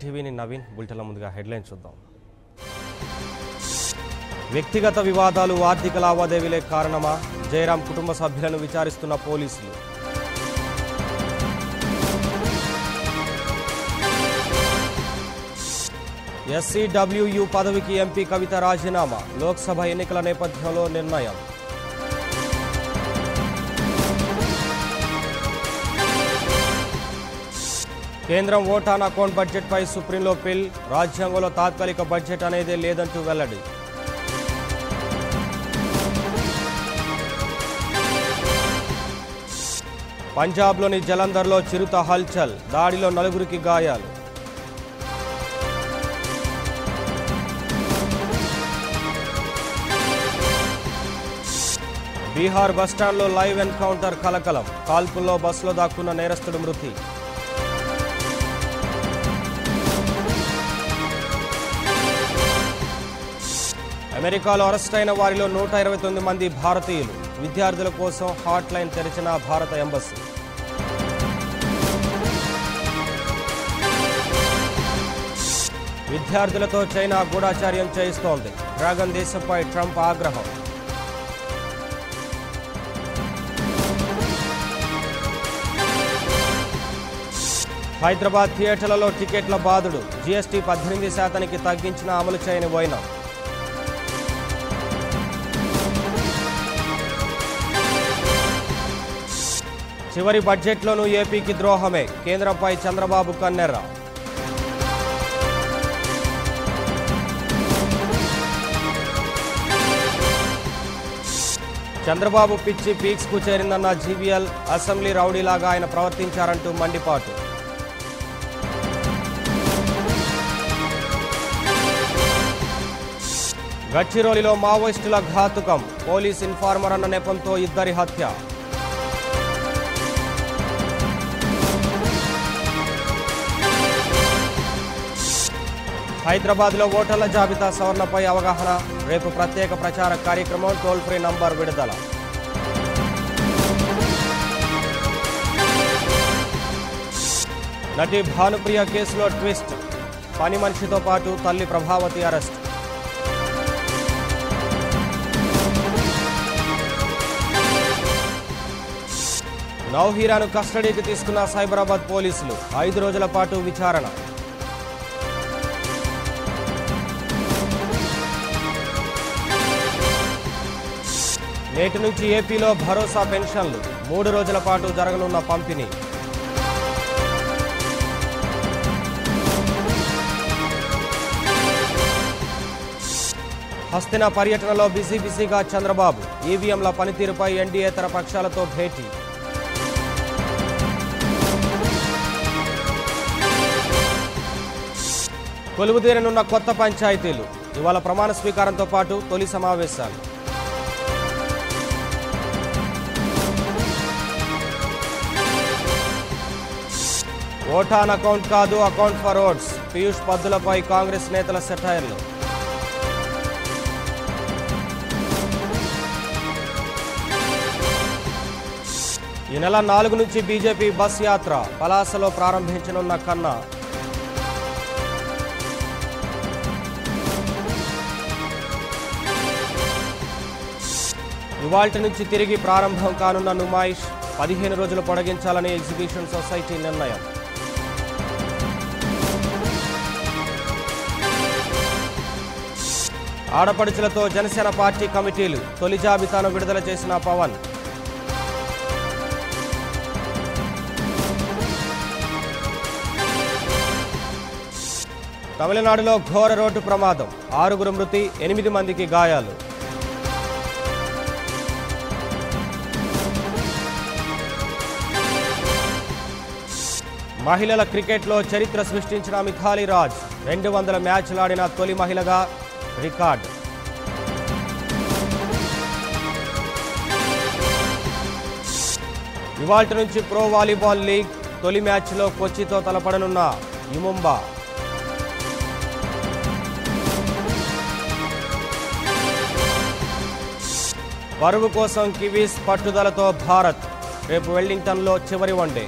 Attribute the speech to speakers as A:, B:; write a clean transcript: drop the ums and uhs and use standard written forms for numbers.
A: టీవీని నవీన్ బులెటిన్ల ముందుగా హెడ్లైన్ చూద్దాం. వ్యక్తిగత వివాదాలు ఆర్థిక లావాదేవీలే కారణమా? జయరాం కుటుంబ సభ్యులను విచారిస్తున్న పోలీసులు. ఎస్సీడబ్ల్యూయూ పదవికి ఎంపీ కవిత రాజీనామా. లోక్సభ ఎన్నికల నేపథ్యంలో నిర్ణయం. కేంద్రం ఓట్ ఆన్ అకౌంట్ బడ్జెట్పై సుప్రీంలో పిల్. రాజ్యాంగంలో తాత్కాలిక బడ్జెట్ అనేదే లేదంటూ వెల్లడి. పంజాబ్లోని జలంధర్లో చిరుత హల్చల్. దాడిలో 4 గాయాలు. బీహార్ బస్టాండ్లో లైవ్ ఎన్కౌంటర్ కలకలం. కాల్పుల్లో బస్సులో దాక్కున్న నేరస్తుడు మృతి. అమెరికాలో అరెస్ట్ అయిన వారిలో 129 మంది భారతీయులు. విద్యార్థుల కోసం హాట్ లైన్ తెరిచిన భారత ఎంబసీ. విద్యార్థులతో చైనా గూఢాచార్యం చేయిస్తోంది. డ్రాగన్ దేశంపై ట్రంప్ ఆగ్రహం. హైదరాబాద్ థియేటర్లలో టికెట్ల బాదుడు. జీఎస్టీ 18% తగ్గించిన అమలు చేయని వైనం. చివరి బడ్జెట్లోనూ ఏపీకి ద్రోహమే. కేంద్రంపై చంద్రబాబు కన్నెర్ర. చంద్రబాబు పిచ్చి పీక్స్కు చేరిందన్న జీవీఎల్. అసెంబ్లీ రౌడీలాగా ఆయన ప్రవర్తించారంటూ మండిపాటు. గడ్చిరోలిలో మావోయిస్టుల ఘాతుకం. పోలీస్ ఇన్ఫార్మర్ అన్న నెపంతో 2 హత్య. హైదరాబాద్లో ఓటర్ల జాబితా సవరణపై అవగాహన. రేపు ప్రత్యేక ప్రచార కార్యక్రమం. టోల్ ఫ్రీ నంబర్ విడుదల. నటి భానుప్రియ కేసులో ట్విస్ట్. పని మనిషితో పాటు తల్లి ప్రభావతి అరెస్ట్. నౌహీరాను కస్టడీకి తీసుకున్న సైబరాబాద్ పోలీసులు. 5 రోజుల పాటు విచారణ. నేటి నుంచి ఏపీలో భరోసా పెన్షన్లు. 3 రోజుల పాటు జరగనున్న పంపిణీ. హస్తిన పర్యటనలో బిజీగా చంద్రబాబు. ఈవీఎంల పనితీరుపై ఎన్డీయేతర పక్షాలతో భేటీ. కొలువుదీరనున్న కొత్త పంచాయతీలు. ఇవాళ ప్రమాణ స్వీకారంతో పాటు తొలి సమావేశాలు. ఓట్ ఆన్ అకౌంట్ కాదు, అకౌంట్ ఫర్ ఓట్స్. పీయూష్ పద్దులపై కాంగ్రెస్ నేతల సెటైర్లు. ఈ నెల 4 నుంచి బీజేపీ బస్ యాత్ర. పలాసలో ప్రారంభించనున్న కన్నా. ఇవాల్టి నుంచి తిరిగి ప్రారంభం కానున్న నుమాయిష్. 15 రోజులు పొడిగించాలని ఎగ్జిబిషన్ సొసైటీ నిర్ణయం. ఆడపడుచులతో జనసేన పార్టీ కమిటీలు. తొలి జాబితాను విడుదల చేసిన పవన్. తమిళనాడులో ఘోర రోడ్డు ప్రమాదం. 6 మృతి, 8 మందికి గాయాలు. మహిళల క్రికెట్లో చరిత్ర సృష్టించిన మిథాలీ రాజ్. 200 మ్యాచ్లాడిన తొలి మహిళగా రికార్డ్. ఇవాల్టి నుంచి ప్రో వాలీబాల్ లీగ్. తొలి మ్యాచ్లో కొచ్చితో తలపడనున్న యుముంబా. పరుగు కోసం కివీస్ పట్టుదలతో భారత్. రేపు వెల్లింగ్టన్లో చివరి వన్డే.